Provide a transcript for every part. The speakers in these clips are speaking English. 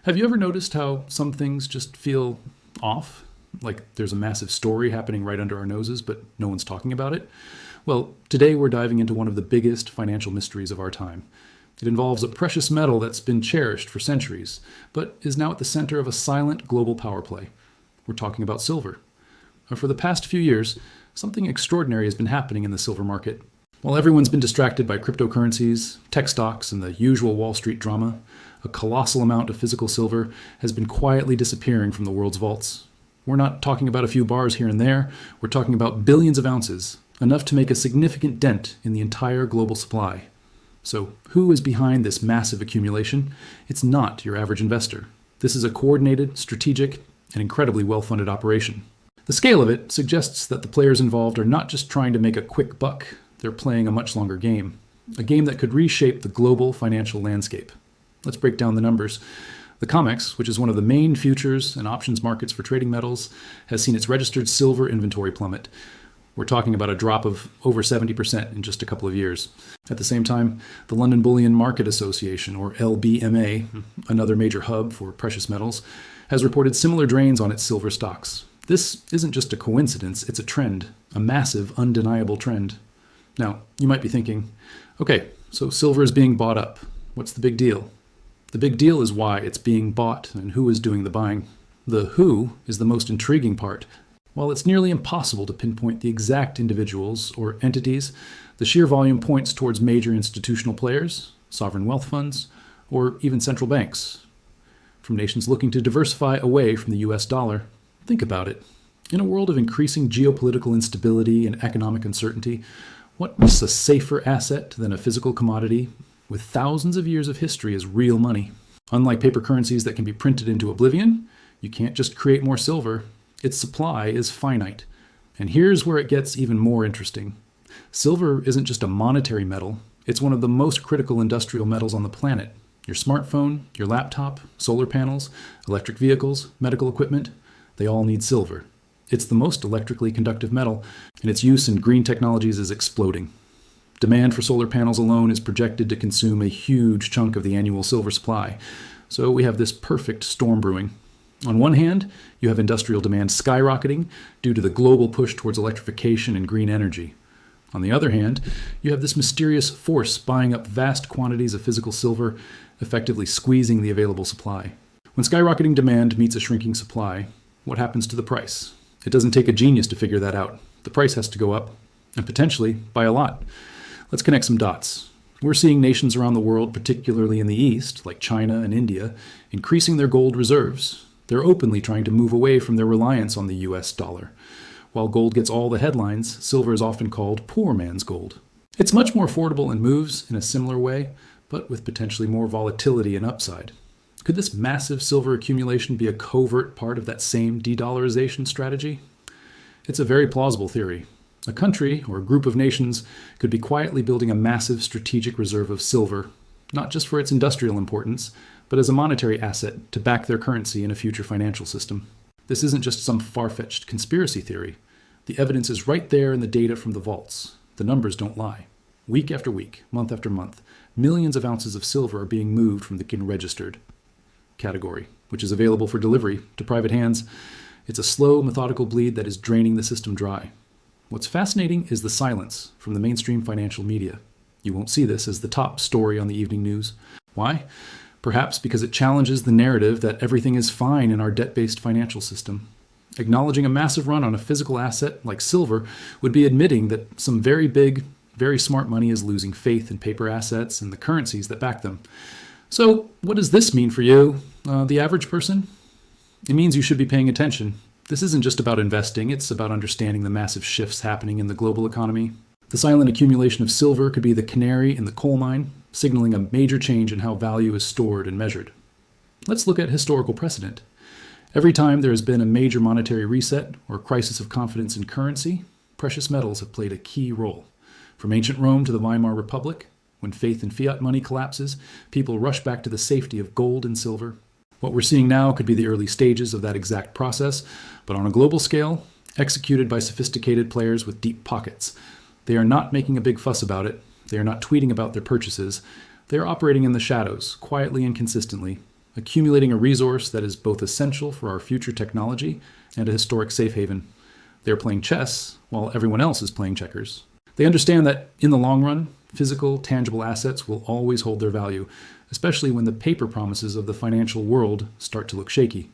Have you ever noticed how some things just feel off? Like there's a massive story happening right under our noses, but no one's talking about it? Well, today we're diving into one of the biggest financial mysteries of our time. It involves a precious metal that's been cherished for centuries, but is now at the center of a silent global power play. We're talking about silver. For the past few years, something extraordinary has been happening in the silver market. While everyone's been distracted by cryptocurrencies, tech stocks, and the usual Wall Street drama, a colossal amount of physical silver has been quietly disappearing from the world's vaults. We're not talking about a few bars here and there, we're talking about billions of ounces, enough to make a significant dent in the entire global supply. So, who is behind this massive accumulation? It's not your average investor. This is a coordinated, strategic, and incredibly well-funded operation. The scale of it suggests that the players involved are not just trying to make a quick buck, they're playing a much longer game. A game that could reshape the global financial landscape. Let's break down the numbers. The COMEX, which is one of the main futures and options markets for trading metals, has seen its registered silver inventory plummet. We're talking about a drop of over 70% in just a couple of years. At the same time, the London Bullion Market Association, or LBMA, another major hub for precious metals, has reported similar drains on its silver stocks. This isn't just a coincidence, it's a trend, a massive, undeniable trend. Now, you might be thinking, okay, so silver is being bought up. What's the big deal? The big deal is why it's being bought and who is doing the buying. The who is the most intriguing part. While it's nearly impossible to pinpoint the exact individuals or entities, the sheer volume points towards major institutional players, sovereign wealth funds, or even central banks. From nations looking to diversify away from the US dollar. Think about it. In a world of increasing geopolitical instability and economic uncertainty, what's a safer asset than a physical commodity with thousands of years of history as real money? Unlike paper currencies that can be printed into oblivion, you can't just create more silver. Its supply is finite. And here's where it gets even more interesting. Silver isn't just a monetary metal, it's one of the most critical industrial metals on the planet. Your smartphone, your laptop, solar panels, electric vehicles, medical equipment, they all need silver. It's the most electrically conductive metal, and its use in green technologies is exploding. Demand for solar panels alone is projected to consume a huge chunk of the annual silver supply. So we have this perfect storm brewing. On one hand, you have industrial demand skyrocketing due to the global push towards electrification and green energy. On the other hand, you have this mysterious force buying up vast quantities of physical silver, effectively squeezing the available supply. When skyrocketing demand meets a shrinking supply, what happens to the price? It doesn't take a genius to figure that out. The price has to go up, and potentially by a lot. Let's connect some dots. We're seeing nations around the world, particularly in the East, like China and India, increasing their gold reserves. They're openly trying to move away from their reliance on the US dollar. While gold gets all the headlines, silver is often called poor man's gold. It's much more affordable and moves in a similar way, but with potentially more volatility and upside. Could this massive silver accumulation be a covert part of that same de-dollarization strategy? It's a very plausible theory. A country or a group of nations could be quietly building a massive strategic reserve of silver, not just for its industrial importance, but as a monetary asset to back their currency in a future financial system. This isn't just some far-fetched conspiracy theory. The evidence is right there in the data from the vaults. The numbers don't lie. Week after week, month after month, millions of ounces of silver are being moved from the registered category, which is available for delivery to private hands. It's a slow, methodical bleed that is draining the system dry. What's fascinating is the silence from the mainstream financial media. You won't see this as the top story on the evening news. Why? Perhaps because it challenges the narrative that everything is fine in our debt-based financial system. Acknowledging a massive run on a physical asset like silver would be admitting that some very big, very smart money is losing faith in paper assets and the currencies that back them. So what does this mean for you, the average person? It means you should be paying attention. This isn't just about investing, it's about understanding the massive shifts happening in the global economy. The silent accumulation of silver could be the canary in the coal mine, signaling a major change in how value is stored and measured. Let's look at historical precedent. Every time there has been a major monetary reset or crisis of confidence in currency, precious metals have played a key role. From ancient Rome to the Weimar Republic, when faith in fiat money collapses, people rush back to the safety of gold and silver. What we're seeing now could be the early stages of that exact process, but on a global scale, executed by sophisticated players with deep pockets. They are not making a big fuss about it. They are not tweeting about their purchases. They are operating in the shadows, quietly and consistently. accumulating a resource that is both essential for our future technology and a historic safe haven. They're playing chess while everyone else is playing checkers. They understand that in the long run, physical, tangible assets will always hold their value, especially when the paper promises of the financial world start to look shaky.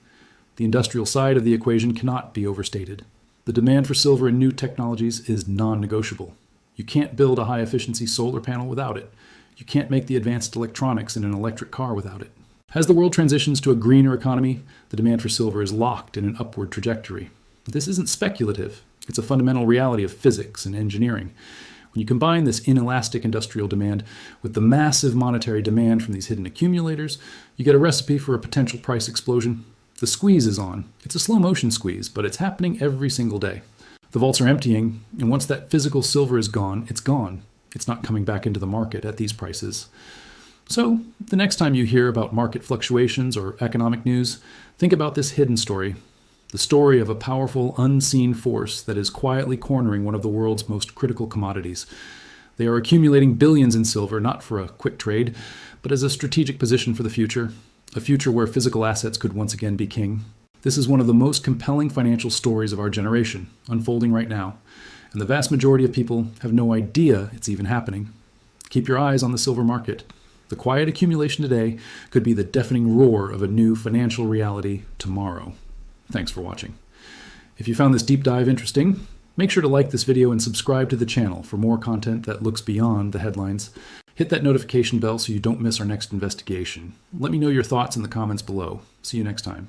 The industrial side of the equation cannot be overstated. The demand for silver and new technologies is non-negotiable. You can't build a high-efficiency solar panel without it. You can't make the advanced electronics in an electric car without it. As the world transitions to a greener economy, the demand for silver is locked in an upward trajectory. This isn't speculative. It's a fundamental reality of physics and engineering. When you combine this inelastic industrial demand with the massive monetary demand from these hidden accumulators, you get a recipe for a potential price explosion. The squeeze is on. It's a slow motion squeeze, but it's happening every single day. The vaults are emptying, and once that physical silver is gone, it's gone. It's not coming back into the market at these prices. So, the next time you hear about market fluctuations or economic news, think about this hidden story. The story of a powerful, unseen force that is quietly cornering one of the world's most critical commodities. They are accumulating billions in silver, not for a quick trade, but as a strategic position for the future, a future where physical assets could once again be king. This is one of the most compelling financial stories of our generation, unfolding right now, and the vast majority of people have no idea it's even happening. Keep your eyes on the silver market. The quiet accumulation today could be the deafening roar of a new financial reality tomorrow. Thanks for watching. If you found this deep dive interesting, make sure to like this video and subscribe to the channel for more content that looks beyond the headlines. Hit that notification bell so you don't miss our next investigation. Let me know your thoughts in the comments below. See you next time.